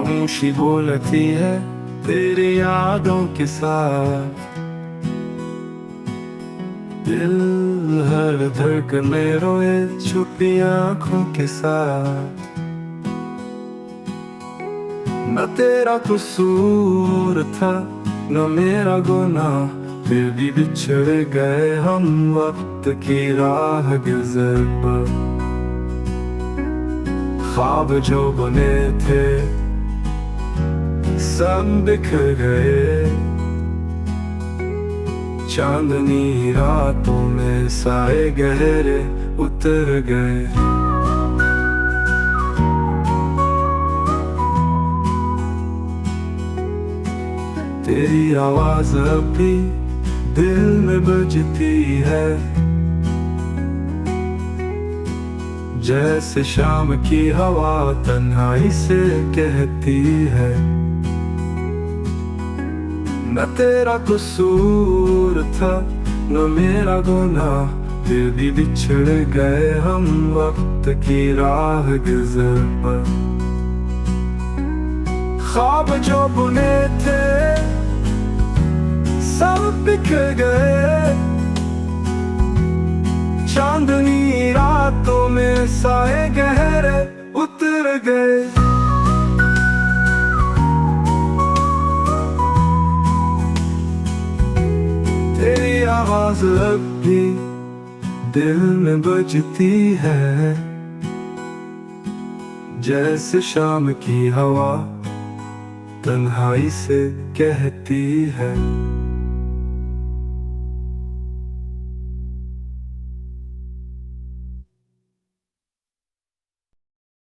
खामोशी बोलती है तेरी यादों के साथ। दिल हर धड़कन में रोए छुपी आँखों के साथ। न तेरा कसूर था न मेरा गुनाह, फिर भी बिछड़ गए हम वक्त की राह गुजर पर। ख्वाब जो बने थे सब बिखर गए, चांदनी रातों में साए गहरे उतर गए। तेरी आवाज अब भी दिल में बजती है, जैसे शाम की हवा तन्हाई से कहती है। न तेरा कसूर था न मेरा गुनाह, फिर भी बिछड़ गए हम वक्त की राह गुजर पर। ख्वाब जो बुने थे सब बिखर गए, चांदनी रातों में साए गहरे उतर गए। तेरी आवाज अब भी दिल में बजती है, जैसे शाम की हवा तन्हाई से कहती है।